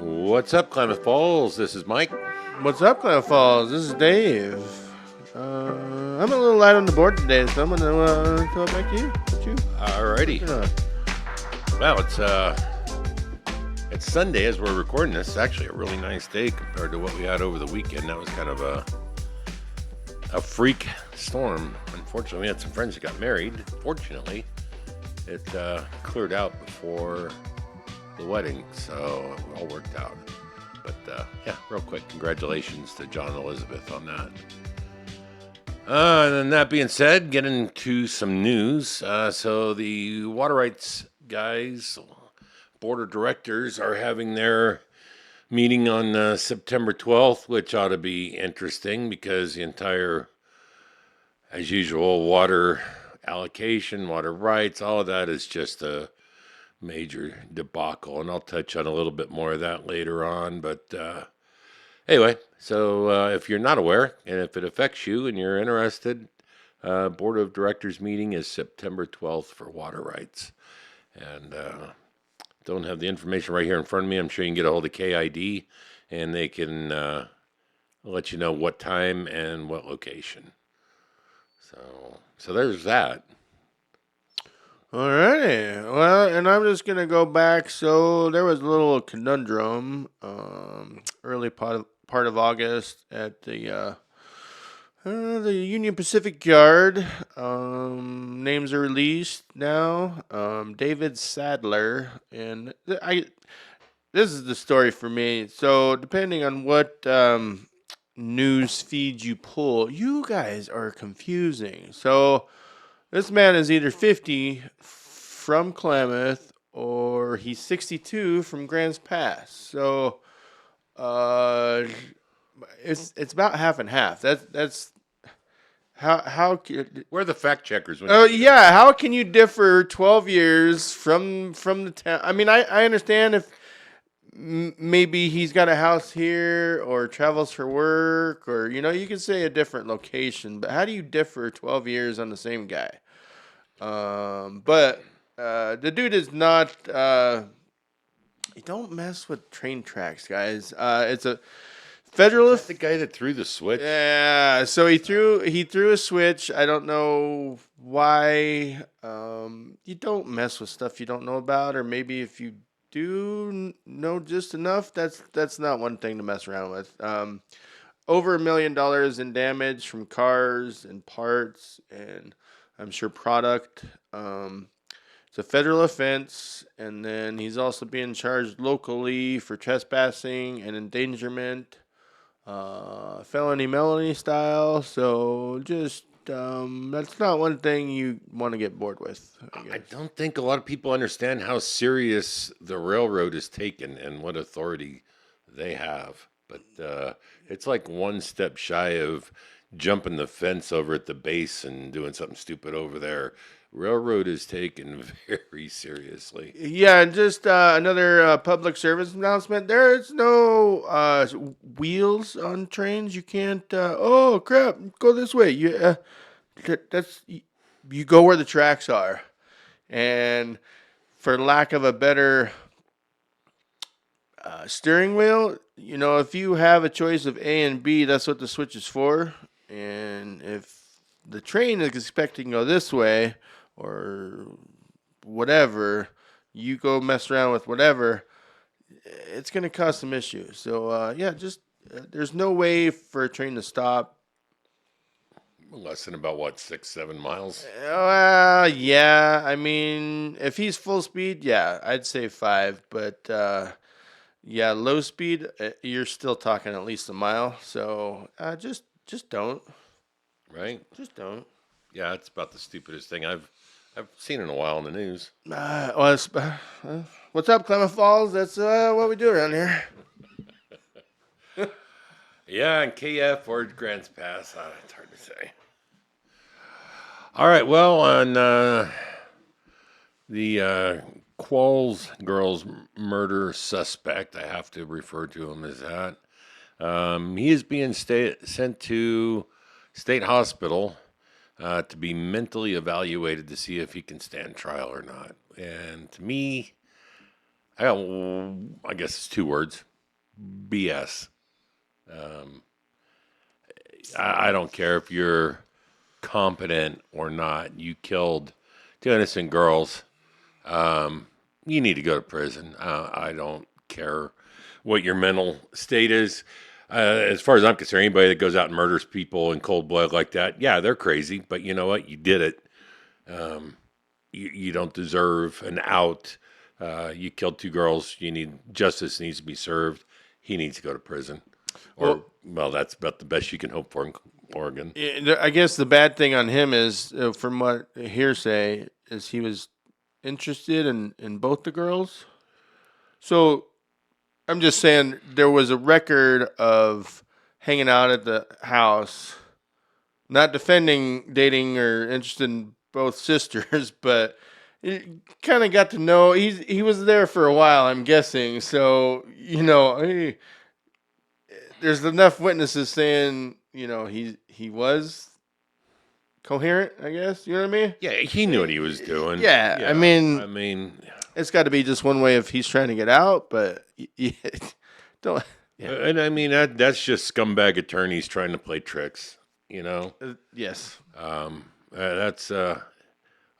What's up, Klamath Falls? This is Mike. What's up, Cloud Falls? This is Dave. I'm a little light on the board today, so I'm gonna throw it back to you. What you Alrighty. working on? Well, it's Sunday as we're recording this. It's actually a really nice day compared to what we had over the weekend. That was kind of a freak storm. Unfortunately, we had some friends that got married. Fortunately, it cleared out before the wedding, so it all worked out. But yeah, real quick, congratulations to John and Elizabeth on that. And then that being said, get into some news. So the water rights guys, board of directors, are having their meeting on September 12th, which ought to be interesting because the entire, as usual, water allocation, water rights, all of that is just a major debacle. And I'll touch on a little bit more of that later on. But anyway, so if you're not aware and if it affects you and you're interested, board of directors meeting is September 12th for water rights. And don't have the information right here in front of me. I'm sure you can get a hold of KID and they can let you know what time and what location. So there's that. Alrighty. Well, and I'm just gonna go back. So there was a little conundrum early part of August at the Union Pacific Yard. Names are released now. David Sadler, and this is the story for me. So depending on what news feed you pull, you guys are confusing. So this man is either 50 from Klamath or he's 62 from Grants Pass. So it's about half and half. That's how We're the fact checkers. oh yeah, how can you differ 12 years from the town? I mean, I understand if maybe he's got a house here or travels for work, or you can say a different location, but how do you differ 12 years on the same guy? But the dude is not you don't mess with train tracks, guys. It's a federal Is that the guy that threw the switch? yeah, so he threw a switch. I don't know why. You don't mess with stuff you don't know about, or maybe if you do know just enough, that's not one thing to mess around with. Over $1 million in damage from cars and parts, and I'm sure product. It's a federal offense, and then he's also being charged locally for trespassing and endangerment. Felony Melanie style. So just that's not one thing you want to get bored with. I don't think a lot of people understand how serious the railroad is taken and what authority they have. But it's like one step shy of jumping the fence over at the base and doing something stupid over there. Railroad is taken very seriously. Yeah, and just another public service announcement. There's no wheels on trains. You can't. Oh crap! Go this way. That's you go where the tracks are, and for lack of a better steering wheel, if you have a choice of A and B, that's what the switch is for. And if the train is expecting to go this way or whatever, you go mess around with whatever, it's going to cause some issues. So, yeah, just there's no way for a train to stop. Less than about what, 6-7 miles? Yeah, I mean, if he's full speed, yeah, I'd say 5. But, yeah, low speed, you're still talking at least a mile. So, just don't. Right? Just don't. Yeah, it's about the stupidest thing I've seen in a while in the news. What's up, Klamath Falls? That's what we do around here. Yeah, and KF or Grants Pass, it's hard to say. All right, well, on the Qualls girls murder suspect, I have to refer to him as that. He is being sent to state hospital to be mentally evaluated to see if he can stand trial or not. And to me, I guess it's 2 words: BS. Um, I don't care if you're competent or not. You killed two innocent girls. You need to go to prison. I don't care what your mental state is. As far as I'm concerned, anybody that goes out and murders people in cold blood like that, yeah, they're crazy. But you know what? You did it. You don't deserve an out. You killed two girls. You need justice needs to be served. He needs to go to prison. Or well, that's about the best you can hope for in Oregon. I guess the bad thing on him is, from what hearsay, is he was interested in both the girls. So I'm just saying there was a record of hanging out at the house, not defending dating or interested in both sisters, but kind of got to know. He was there for a while, I'm guessing. So there's enough witnesses saying he was coherent, I guess. You know what I mean? Yeah, he knew what he was doing. Yeah, I mean, it's got to be just one way if he's trying to get out, but don't. Yeah. And I mean that's just scumbag attorneys trying to play tricks. Yes. That's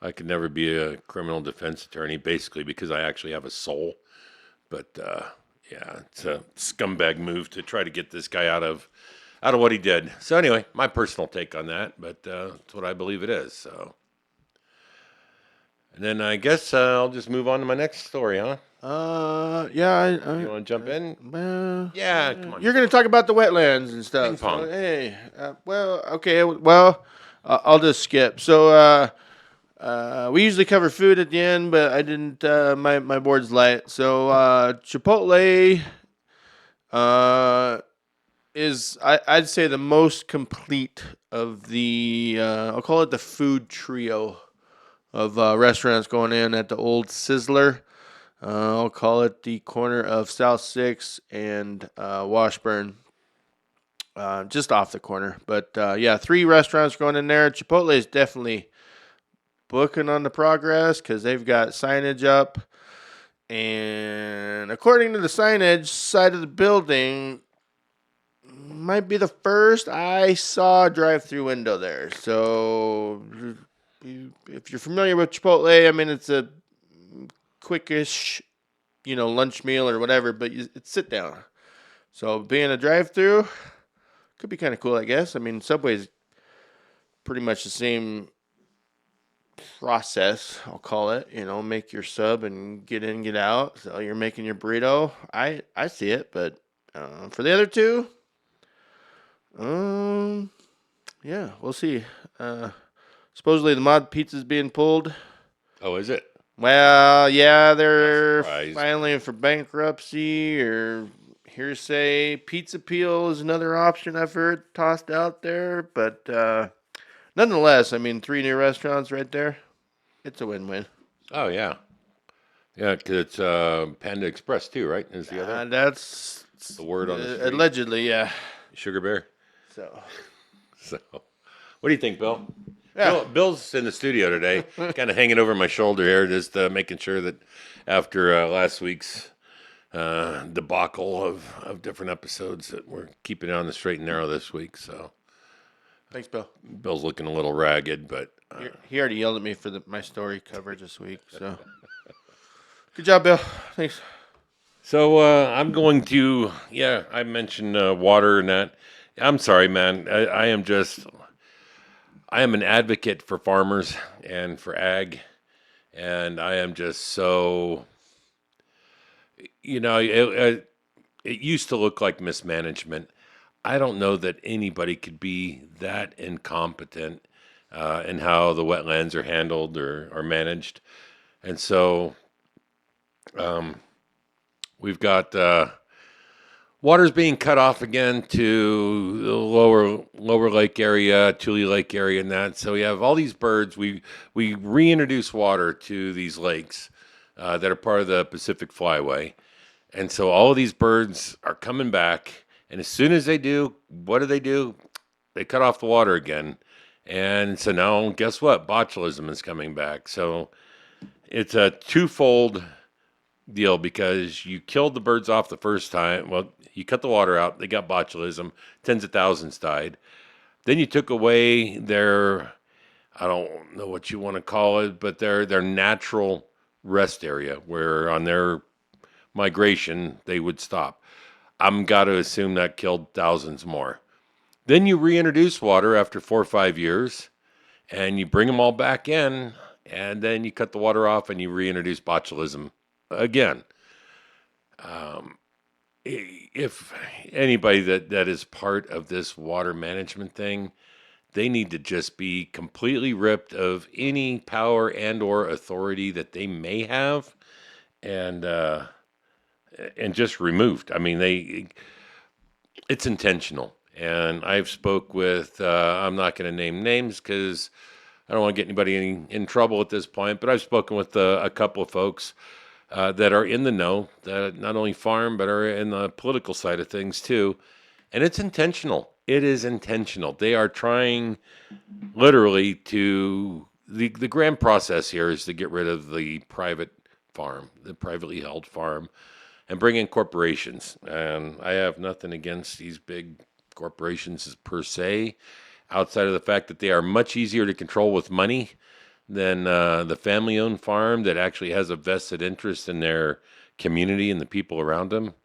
I could never be a criminal defense attorney, basically because I actually have a soul. But yeah, it's a scumbag move to try to get this guy out of what he did. So anyway, my personal take on that, but it's what I believe it is. So, and then I guess I'll just move on to my next story, huh? Yeah. You want to jump in? Well, Yeah, come on. You're going to talk about the wetlands and stuff. Ping pong. So, hey, well, okay. Well, I'll just skip. So, we usually cover food at the end, but I didn't. My board's light. So, Chipotle, is I'd say the most complete of the. I'll call it the food trio of restaurants going in at the old Sizzler. I'll call it the corner of South 6 and Washburn. Just off the corner. But yeah, 3 restaurants going in there. Chipotle is definitely booking on the progress because they've got signage up. And according to the signage side of the building, might be the first I saw drive-through window there. So if you're familiar with Chipotle, I mean, it's a quickish, lunch meal or whatever, but it's sit down. So being a drive-through could be kind of cool, I guess. I mean, Subway's pretty much the same process, I'll call it. Make your sub and get in, get out. So you're making your burrito. I see it, but for the other two, yeah, we'll see. Supposedly the mod pizza's being pulled. Oh, is it? Well, yeah, they're filing for bankruptcy or hearsay. Pizza Peel is another option I've heard tossed out there. But nonetheless, I mean, 3 new restaurants right there. It's a win-win. Oh, yeah. Yeah, because it's Panda Express, too, right? Is the other? That's the word on the street. Allegedly, yeah. Sugar Bear. So, what do you think, Bill? yeah. Bill's in the studio today, kind of hanging over my shoulder here, just making sure that after last week's debacle of different episodes that we're keeping it on the straight and narrow this week. So, thanks, Bill. Bill's looking a little ragged, but he already yelled at me for my story coverage this week. So, good job, Bill. Thanks. So I'm going to, I mentioned water and that. I'm sorry, man. I am an advocate for farmers and for ag, and I am just so, it used to look like mismanagement. I don't know that anybody could be that incompetent in how the wetlands are handled or managed. And so we've got water's being cut off again to the lower lake area, Tulelake area, and that. So we have all these birds. We reintroduce water to these lakes that are part of the Pacific Flyway, and so all of these birds are coming back. And as soon as they do, what do? They cut off the water again, and so now guess what? Botulism is coming back. So it's a twofold deal because you killed the birds off the first time. Well, you cut the water out. They got botulism. Tens of thousands died. Then you took away their, I don't know what you want to call it, but their natural rest area where on their migration they would stop. I'm got to assume that killed thousands more. Then you reintroduce water after 4 or 5 years, and you bring them all back in, and then you cut the water off and you reintroduce botulism again. If anybody that is part of this water management thing, they need to just be completely ripped of any power and or authority that they may have, and and just removed. I mean, it's intentional. And I've spoke with I'm not going to name names because I don't want to get anybody in trouble at this point, but I've spoken with a couple of folks that are in the know, that not only farm, but are in the political side of things too. And it's intentional. It is intentional. They are trying literally to, the grand process here is to get rid of the private farm, the privately held farm, and bring in corporations. And I have nothing against these big corporations per se, outside of the fact that they are much easier to control with money than the family-owned farm that actually has a vested interest in their community and the people around them.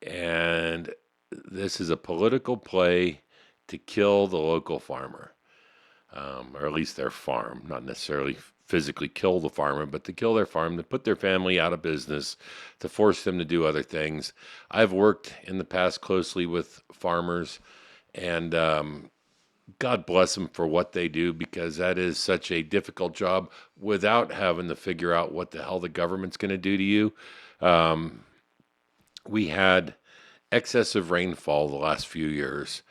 And this is a political play to kill the local farmer, or at least their farm, not necessarily physically kill the farmer, but to kill their farm, to put their family out of business, to force them to do other things. I've worked in the past closely with farmers, and God bless them for what they do, because that is such a difficult job without having to figure out what the hell the government's going to do to you. We had excessive rainfall the last few years,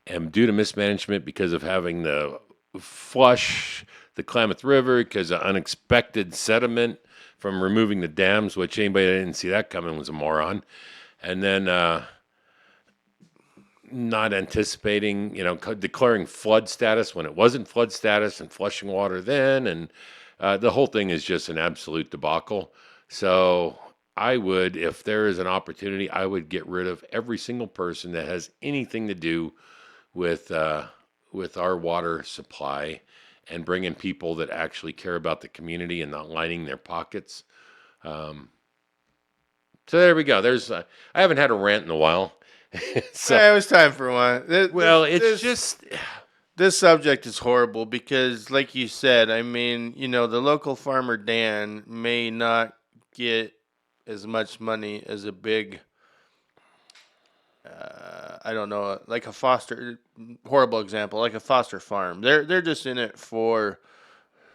and due to mismanagement, because of having to flush the Klamath River because of unexpected sediment from removing the dams, which anybody that didn't see that coming was a moron. And then not anticipating, declaring flood status when it wasn't flood status and flushing water then. And the whole thing is just an absolute debacle. So I would, if there is an opportunity, I would get rid of every single person that has anything to do with our water supply, and bring in people that actually care about the community and not lining their pockets. So there we go. I haven't had a rant in a while. So, Yeah, it was time for one. This subject is horrible because, like you said, I mean, the local farmer Dan may not get as much money as a big, I don't know, like a foster, horrible example, like a foster farm. They're just in it for,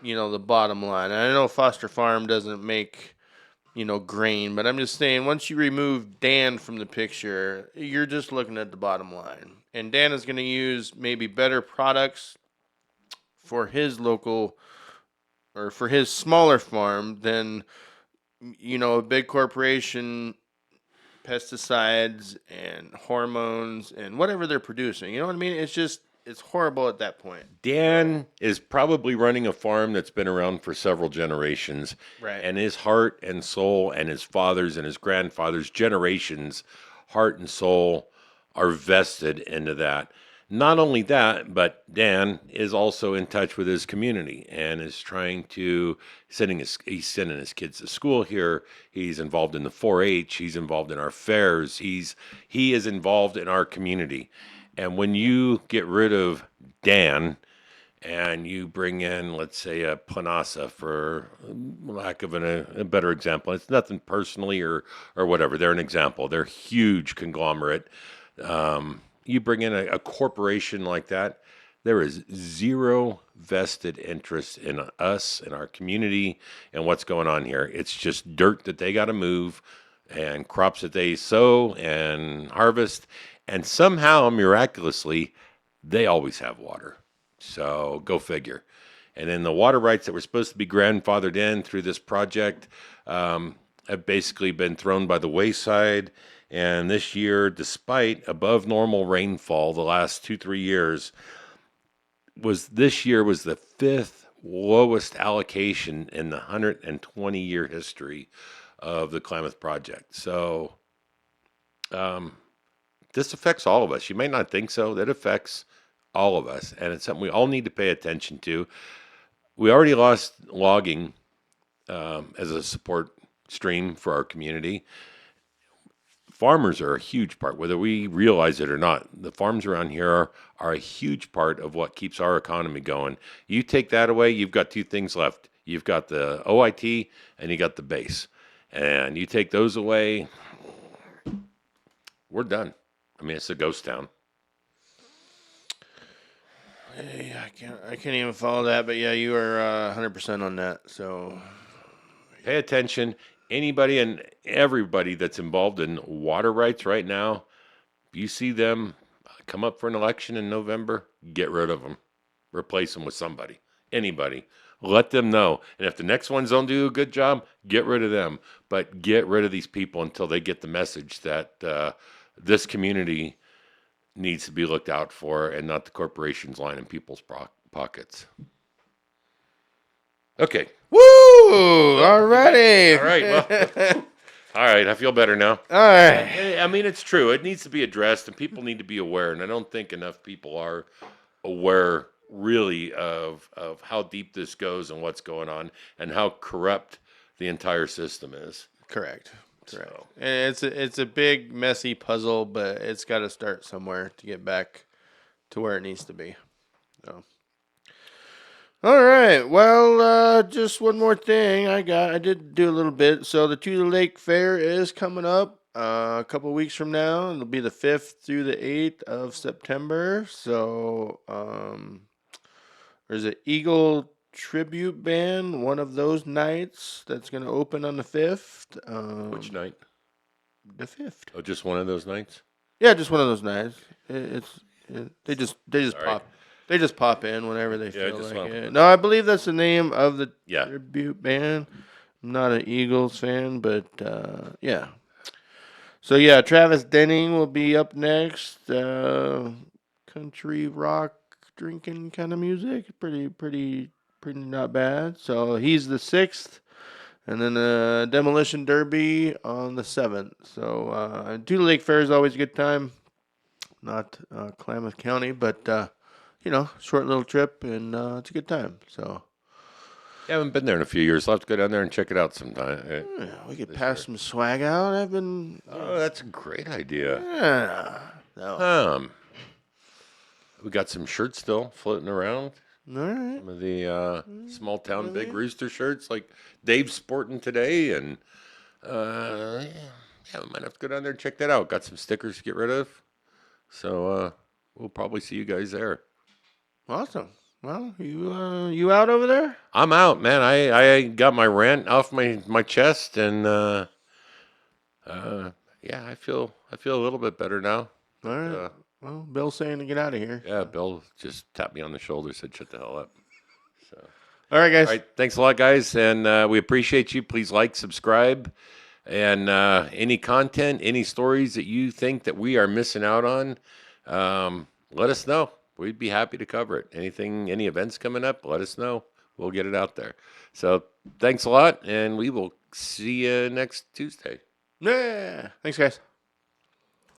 the bottom line. And I know foster farm doesn't make, grain, but I'm just saying, once you remove Dan from the picture, you're just looking at the bottom line. And Dan is going to use maybe better products for his local, or for his smaller farm than, a big corporation, pesticides and hormones and whatever they're producing. You know what I mean? It's horrible at that point. Dan is probably running a farm that's been around for several generations. Right. And his heart and soul, and his father's and his grandfather's generations' heart and soul are vested into that. Not only that, but Dan is also in touch with his community and is trying to he's sending his kids to school here. He's involved in the 4-H. He's involved in our fairs. He is involved in our community. And when you get rid of Dan and you bring in, let's say, a Planasa, for lack of a better example, it's nothing personally or whatever. They're an example. They're a huge conglomerate. You bring in a corporation like that, there is zero vested interest in us, in our community, and what's going on here. It's just dirt that they got to move, and crops that they sow and harvest, and somehow, miraculously, they always have water. So go figure. And then the water rights that were supposed to be grandfathered in through this project have basically been thrown by the wayside. And this year, despite above normal rainfall the last 2-3 years, this year was the 5th lowest allocation in the 120-year history of the Klamath project. So this affects all of us. You may not think so. That affects all of us, and it's something we all need to pay attention to. We already lost logging as a support stream for our community. Farmers are a huge part, whether we realize it or not. The farms around here are a huge part of what keeps our economy going. You take that away, you've got two things left. You've got the OIT and you got the base. And you take those away, we're done. I mean, it's a ghost town. Hey, I can't even follow that, but yeah, you are 100% on that. So Pay attention. Anybody and everybody that's involved in water rights right now, if you see them come up for an election in November, get rid of them. Replace them with somebody. Anybody. Let them know. And if the next ones don't do a good job, get rid of them. But get rid of these people until they get the message that this community needs to be looked out for and not the corporations lining people's pockets. Okay. woo! Alrighty. All right. Well, all right. I feel better now. All right. I mean, it's true. It needs to be addressed, and people need to be aware. And I don't think enough people are aware, really, of how deep this goes and what's going on, and how corrupt the entire system is. Correct. So, And it's a big messy puzzle, but it's got to start somewhere to get back to where it needs to be. So. All right. Well, just one more thing I did do a little bit. So the Tulelake Fair is coming up a couple weeks from now. It'll be the 5th through the 8th of September. So there's an Eagle tribute band one of those nights that's going to open on the 5th. which night? The 5th. Oh, just one of those nights? Yeah, just one of those nights. They just All pop. right. They just pop in whenever they feel just like want- it. No, I believe that's the name of the Yeah. tribute band. I'm not an Eagles fan, but yeah. So yeah, Travis Denning will be up next. Country rock drinking kind of music. Pretty not bad. So he's the 6th. And then the Demolition Derby on the 7th. So Tulelake Fair is always a good time. Not Klamath County, but short little trip, and it's a good time. So I haven't been there in a few years. I'll have to go down there and check it out sometime. yeah, we could pass some swag out. I've been. Oh, that's a great idea. Yeah. No. We got some shirts still floating around. All right. Some of the small town big rooster shirts like Dave's sporting today, and we might have to go down there and check that out. Got some stickers to get rid of, so we'll probably see you guys there. Awesome. Well, you out over there? I'm out, man. I got my rant off my chest, and I feel a little bit better now. All right. Well, Bill's saying to get out of here. Yeah, Bill just tapped me on the shoulder, said shut the hell up. So. All right, guys. All right, thanks a lot, guys, and we appreciate you. Please like, subscribe, and any content, any stories that you think that we are missing out on, let us know. We'd be happy to cover it. Any events coming up, let us know. We'll get it out there. So thanks a lot, and we will see you next Tuesday. Yeah. Thanks, guys.